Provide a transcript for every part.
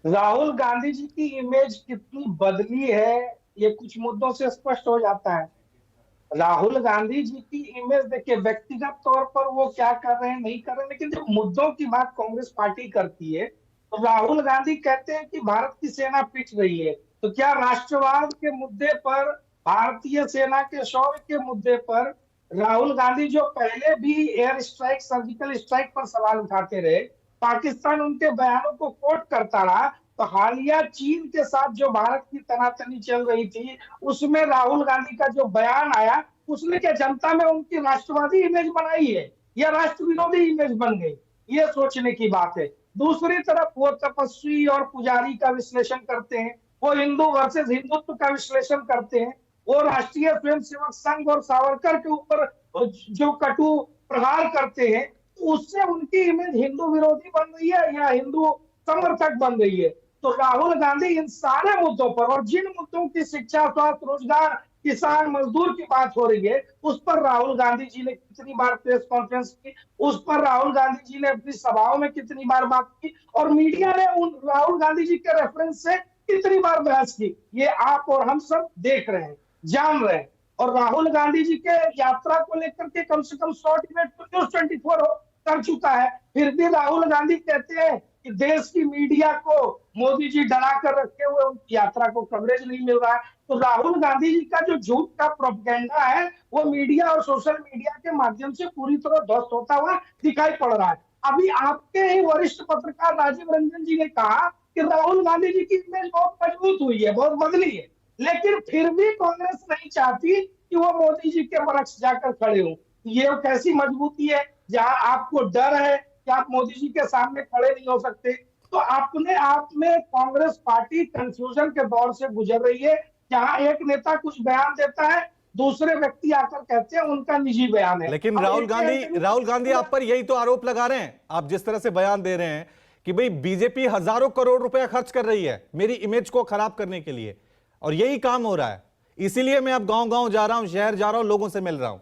राहुल गांधी जी की इमेज कितनी बदली है, ये कुछ मुद्दों से स्पष्ट हो जाता है। राहुल गांधी जी की इमेज देखिए, व्यक्तिगत तौर पर वो क्या कर रहे हैं नहीं कर रहे हैं, लेकिन जब मुद्दों की बात कांग्रेस पार्टी करती है तो राहुल गांधी कहते हैं कि भारत की सेना पिट रही है। तो क्या राष्ट्रवाद के मुद्दे पर, भारतीय सेना के शौर्य के मुद्दे पर राहुल गांधी जो पहले भी एयर स्ट्राइक, सर्जिकल स्ट्राइक पर सवाल उठाते रहे, पाकिस्तान उनके बयानों को कोट करता रहा, तो हालिया चीन के साथ जो भारत की तनातनी चल रही थी उसमें राहुल गांधी का जो बयान आया, उसने क्या जनता में उनकी राष्ट्रवादी इमेज बनाई है या राष्ट्र विरोधी इमेज बन गई? ये सोचने की बात है। दूसरी तरफ वो तपस्वी और पुजारी का विश्लेषण करते हैं, वो हिंदू वर्सेस हिंदुत्व का विश्लेषण करते हैं, वो राष्ट्रीय स्वयंसेवक संघ और सावरकर के ऊपर जो कटु प्रहार करते हैं, तो उससे उनकी इमेज हिंदू विरोधी बन रही है या हिंदू समर्थक बन रही है। तो राहुल गांधी इन सारे मुद्दों पर, और जिन मुद्दों की शिक्षा, स्वास्थ्य, रोजगार, किसान, मजदूर की बात हो रही है, उस पर राहुल गांधी जी ने कितनी बार प्रेस कॉन्फ्रेंस की, उस पर राहुल गांधी जी ने अपनी सभाओं में कितनी बार बात की, और मीडिया ने उन राहुल गांधी जी के रेफरेंस से कितनी बार बहस की, ये आप और हम सब देख रहे हैं, जान रहे हैं। और राहुल गांधी जी के यात्रा को लेकर के कम से कम 100 डिबेट तो न्यूज 24 कर चुका है, फिर भी राहुल गांधी कहते हैं कि देश की मीडिया को मोदी जी डरा कर रखे हुए, उनकी यात्रा को कवरेज नहीं मिल रहा है। तो राहुल गांधी जी का जो झूठ का प्रोपेगेंडा है वो मीडिया और सोशल मीडिया के माध्यम से पूरी तरह ध्वस्त होता हुआ दिखाई पड़ रहा है। अभी आपके ही वरिष्ठ पत्रकार राजीव रंजन जी ने कहा कि राहुल गांधी जी की इमेज बहुत मजबूत हुई है, बहुत बदली है, लेकिन फिर भी कांग्रेस नहीं चाहती कि वो मोदी जी के बरक्स जाकर खड़े हो। ये कैसी मजबूती है जहां आपको डर है कि आप मोदी जी के सामने खड़े नहीं हो सकते? तो अपने आप में कांग्रेस पार्टी कंफ्यूजन के दौर से गुजर रही है, जहां एक नेता कुछ बयान देता है, दूसरे व्यक्ति आकर कहते हैं उनका निजी बयान है। लेकिन अब राहुल गांधी आप पर यही तो आरोप लगा रहे हैं। आप जिस तरह से बयान दे रहे हैं कि भाई बीजेपी हजारों करोड़ रुपया खर्च कर रही है मेरी इमेज को खराब करने के लिए, और यही काम हो रहा है, इसीलिए मैं अब गांव गांव जा रहा हूं, शहर जा रहा हूं, लोगों से मिल रहा हूं।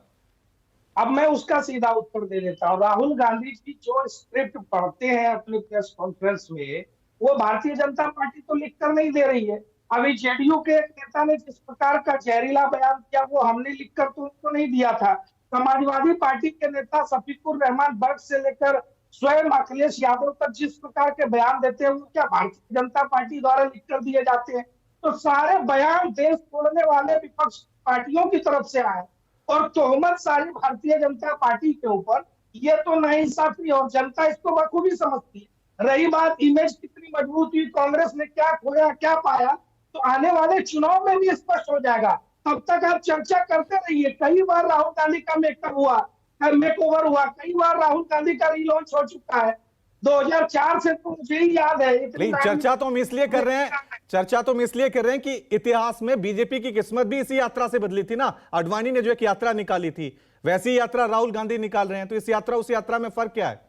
अब मैं उसका सीधा उत्तर दे देता हूँ। राहुल गांधी जी जो स्क्रिप्ट पढ़ते हैं अपनी प्रेस कॉन्फ्रेंस में, वो भारतीय जनता पार्टी तो लिख कर नहीं दे रही है। अभी जेडीयू के एक नेता ने जिस प्रकार का जहरीला बयान किया वो हमने लिखकर तो उनको नहीं दिया था। समाजवादी पार्टी के नेता शफीकुर रहमान बर्ग से लेकर स्वयं अखिलेश यादव तक जिस प्रकार के बयान देते हैं वो क्या भारतीय जनता पार्टी द्वारा लिख कर दिए जाते हैं? तो सारे बयान देश तोड़ने वाले विपक्ष पार्टियों की तरफ से आए और तोहमत सारी भारतीय जनता पार्टी के ऊपर, ये तो नाइंसाफी, और जनता इसको बखूबी समझती है। रही बात इमेज कितनी मजबूत हुई, कांग्रेस ने क्या खोया क्या पाया, तो आने वाले चुनाव में भी स्पष्ट हो जाएगा। तब तक आप चर्चा करते रहिए। कई बार राहुल गांधी का मेकअप हुआ, मेकओवर हुआ, कई बार राहुल गांधी का रीलॉन्च हो चुका है। 2004 से तो मुझे ही याद है इतनी नहीं, चर्चा तो हम इसलिए कर रहे हैं, चर्चा तो हम इसलिए कर रहे हैं कि इतिहास में बीजेपी की किस्मत भी इसी यात्रा से बदली थी ना। आडवाणी ने जो एक यात्रा निकाली थी, वैसी यात्रा राहुल गांधी निकाल रहे हैं। तो इस यात्रा उस यात्रा में फर्क क्या है?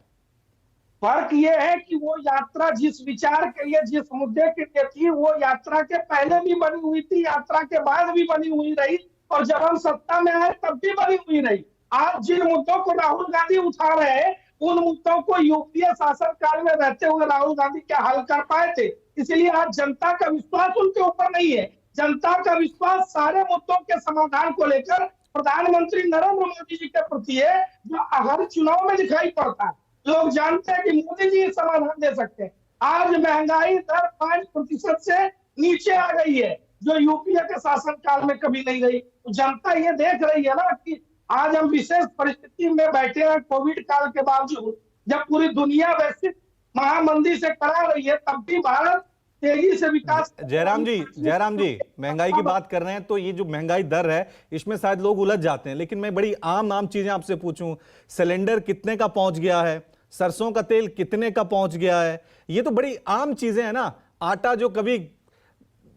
फर्क ये है कि वो यात्रा जिस विचार के लिए, जिस मुद्दे के लिए थी, वो यात्रा के पहले भी बनी हुई थी, यात्रा के बाद भी बनी हुई रही, और जब हम सत्ता में आए तब भी बनी हुई रही। आज जिन मुद्दों को राहुल गांधी उठा रहे हैं, उन मुद्दों को यूपीए शासन काल में रहते हुए राहुल गांधी क्या हल कर पाए थे? इसलिए आज जनता का विश्वास उनके ऊपर नहीं है। जनता का विश्वास सारे मुद्दों के समाधान को लेकर प्रधानमंत्री नरेंद्र मोदी जी के प्रति है, जो हर चुनाव में दिखाई पड़ता है। लोग जानते हैं कि मोदी जी समाधान दे सकते हैं। आज महंगाई दर 5% से नीचे आ गई है, जो यूपीए के शासन काल में कभी नहीं रही। तो जनता ये देख रही है ना कि आज हम विशेष परिस्थिति में बैठे हैं, कोविड काल के बावजूद, जब पूरी दुनिया वैश्विक महामंदी से करा रही है, तब भी भारत तेजी से विकास। जयराम जी, महंगाई की बात कर रहे हैं तो ये जो महंगाई दर है इसमें शायद लोग उलझ जाते हैं, लेकिन मैं बड़ी आम चीजें आपसे पूछूं। सिलेंडर कितने का पहुंच गया है? सरसों का तेल कितने का पहुंच गया है? ये तो बड़ी आम चीजें हैं ना। आटा जो कभी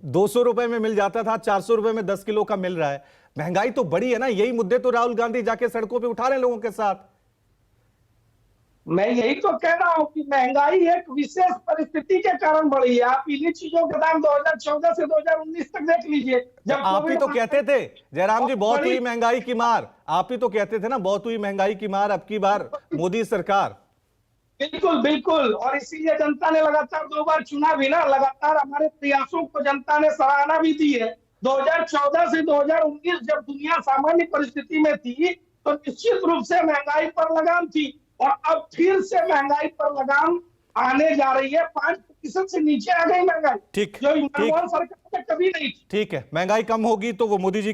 200 रुपए में मिल जाता था, 400 रुपए में 10 किलो का मिल रहा है। महंगाई तो बड़ी है ना। यही मुद्दे तो राहुल गांधी जाके सड़कों पे उठा रहे हैं लोगों के साथ। मैं यही तो कह रहा हूं कि महंगाई एक विशेष परिस्थिति के कारण बढ़ी है। आप इन्हीं चीजों के दाम 2014 से 2019 तक देख लीजिए, जब आप ही तो कहते थे जयराम जी, बहुत हुई महंगाई की मार। आप ही तो कहते थे ना, बहुत हुई महंगाई की मार अब की बार मोदी सरकार। बिल्कुल बिल्कुल, और इसीलिए जनता ने लगातार 2 बार चुना भी ना, लगातार हमारे प्रयासों को जनता ने सराहना भी दी है। 2014 से 2019 जब दुनिया सामान्य परिस्थिति में थी, तो निश्चित रूप से महंगाई पर लगाम थी, और अब फिर से महंगाई पर लगाम आने जा रही है। 5% से नीचे आ गई महंगाई, ठीक जो ठीक मनमोहन सरकार में कभी नहीं थी। ठीक है, महंगाई कम होगी तो वो मोदी जी